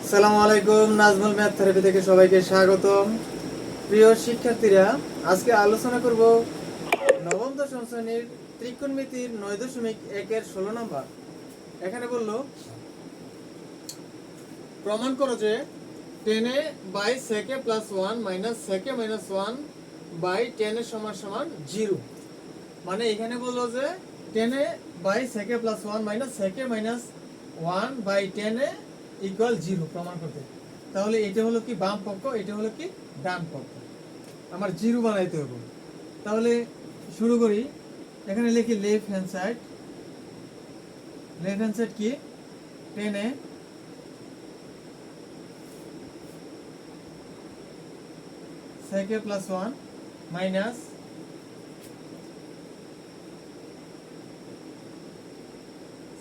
আসসালামু আলাইকুম, Nazmul math therapy থেকে সবাইকে স্বাগতম। প্রিয় শিক্ষার্থীরা, আজকে আলোচনা করব নবম দশম শ্রেণীর ত্রিকোণমিতির 9.1 16 নাম্বার। এখানে বলল প্রমাণ করো যে 10a sec a plus 1 minus sec a minus 1 by 10 এর সমান সমান 0। মানে এখানে বললো যে 10a sec a plus 1 minus sec a minus 1 by 10a equal 0 প্রমাণ করতে। তাহলে এটা হলো কি বাম পক্ষ, এটা হলো কি ডান পক্ষ, আমার 0 বানাইতে হবে। তাহলে শুরু করি। এখানে লিখি left hand side. Left hand side কি 10a sec a plus 1 minus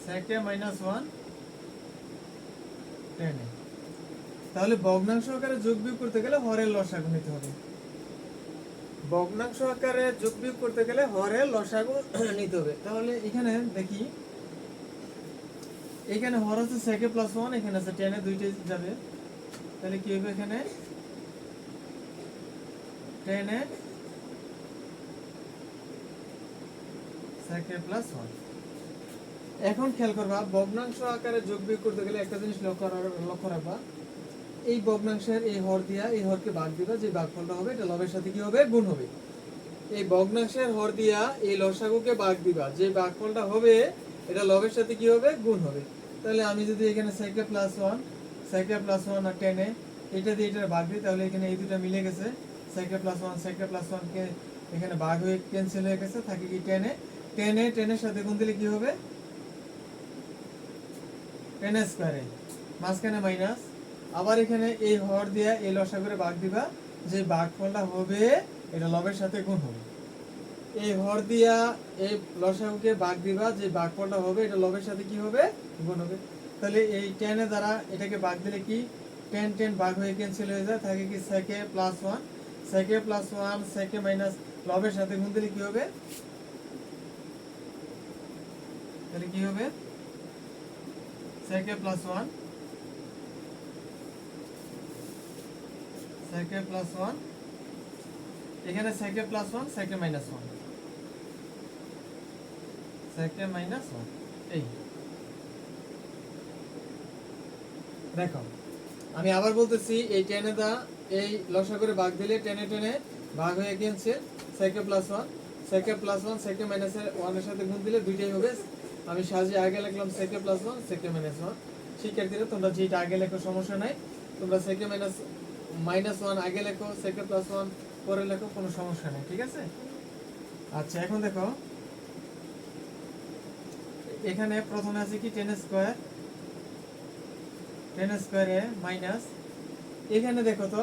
sec a minus 1 10a। তাহলে ভগ্নাংশ আকারে যোগ বিয়োগ করতে গেলে হরের লসাগু নিতে হবে। ভগ্নাংশ আকারে যোগ বিয়োগ করতে গেলে হরের লসাগু নিতে হবে। তাহলে এখানে দেখি, এখানে হর আছে sec a plus 1, এখানে আছে 10 এ, দুইটাই যাবে। তাহলে কি হবে, এখানে 10 এ sec a plus 1। এখন খেয়াল করবা, ভগ্নাংশ আকারে যোগ বিয়োগ করতে গেলে একটা জিনিস লক্ষ্য রাখবা, এই ভগ্নাংশের এই হর দিয়া এই হরকে ভাগ দিবা, যে ভাগফলটা হবে এটা লবের সাথে কি হবে, গুণ হবে। এই ভগ্নাংশের হর দিয়া এই লসাগুকে ভাগ দিবা, যে ভাগফলটা হবে এটা লবের সাথে কি হবে, গুণ হবে। তাহলে আমি যদি এখানে sec a plus 1 আর 10 এ এটা দিয়ে এটা ভাগ দিই, তাহলে এখানে এই দুটো মিলে গেছে। sec a plus 1 কে এখানে ভাগ হয়ে ক্যান্সেল হয়ে গেছে, থাকে কি 10 এর সাথে গুণ দিলে কি হবে, 10 স্কয়ারে, মাঝখানে মাইনাস। আবার এখানে এই হর দিয়া এই লসাগুরে ভাগ দিবা, যে ভাগফলটা হবে এটা লবের সাথে গুণ হবে। এই হর দিয়া এই লসাগুকে ভাগ দিবা, যে ভাগফলটা হবে এটা লবের সাথে কি হবে, গুণ হবে। তাহলে এই 10 এর দ্বারা এটাকে ভাগ দিলে কি 10 ভাগ হয়ে ক্যান্সেল হয়ে যায়, থাকে কি sec a plus 1 sec a minus লবের সাথে গুণ দিলে কি হবে, তাহলে কি হবে sec a plus 1 sec a plus 1, এখানে sec a plus 1 sec a minus 1 sec a minus 1। এই দেখো, আমি আবার বলতেছি, এই 10 এ দা এই লসাগুরে ভাগ দিলে 10 এ ভাগ হয়ে cancel, sec a plus 1 sec a minus 1 এর সাথে গুণ দিলে দুইটাই হবে। আমি সাজিয়ে আগে লিখলাম sec a plus 1 sec a minus 1। শিক্ষার্থীরা, তোমরা যেটা আগে লেখো সমস্যা নাই, তোমরা sec a minus 1 আগে লেখো, sec a plus 1 পরে লেখো, কোনো সমস্যা নেই, ঠিক আছে। আচ্ছা, এখন দেখো এখানে প্রথমে আছে কি 10 স্কয়ারে মাইনাস, এখানে দেখো তো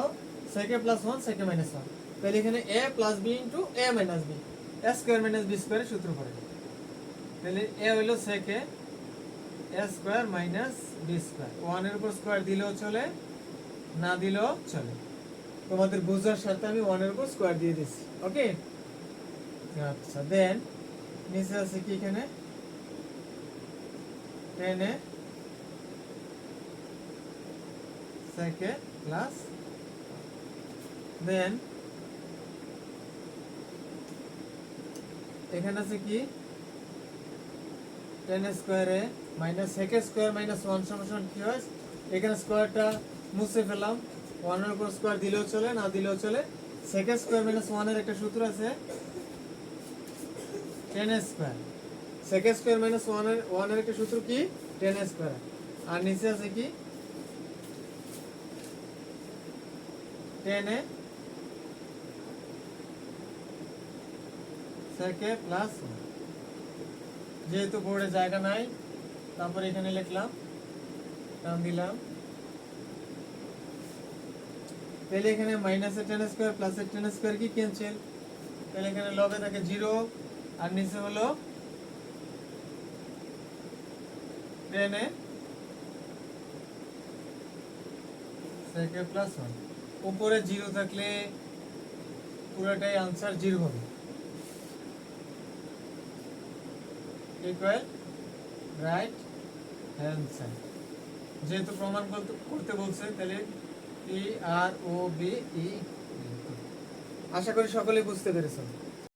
sec a plus 1 sec a minus 1, তাহলে এখানে a plus b into a minus b, a square minus b স্কয়ারের সূত্র পড়ে। তাহলে a হলো sec a square minus b square, 1 এর উপর স্কয়ার দিলেও চলে, না দিলেও চলে। তোমাদের বোঝার সাথে আমি 1 এর উপর স্কয়ার দিয়ে দিচ্ছি, ওকে। আচ্ছা, দেন নিচে আছে কি, এখানে 10 এ sec a plus, দেন এখানে আছে কি 10 স্কয়ারে minus sec a square minus 1 সমান কি হয়, এখানে স্কয়ারটা মুছে ফেলাম, 1 এর উপর স্কয়ার দিলেও চলে, না দিলেও চলে। sec a স্কয়ার মাইনাস 1 এর একটা সূত্র আছে 10 square, sec a square minus 1 এর একটা সূত্র কি 10 স্কয়ার। আর নিচে আছে কি 10 এ sec a প্লাস 1। যেহেতু বোর্ডে জায়গা নাই, তারপর এখানে লিখলাম, টান দিলাম। তাহলে এখানে মাইনাস 10 স্কয়ার প্লাস 10 স্কয়ার কি ক্যান্সেল, তাহলে এখানে লবে থাকে 0, আর নিচে হলো 10 এ sec a প্লাস 1। উপরে 0 থাকলে পুরোটাই आंसर 0 হবে, ইকুয়াল রাইট হ্যান্ড সাইড। যেহেতু প্রমাণ করতে বলছে তাহলে পি আর ও বি ই। আশা করি সকলেই বুঝতে পেরেছো।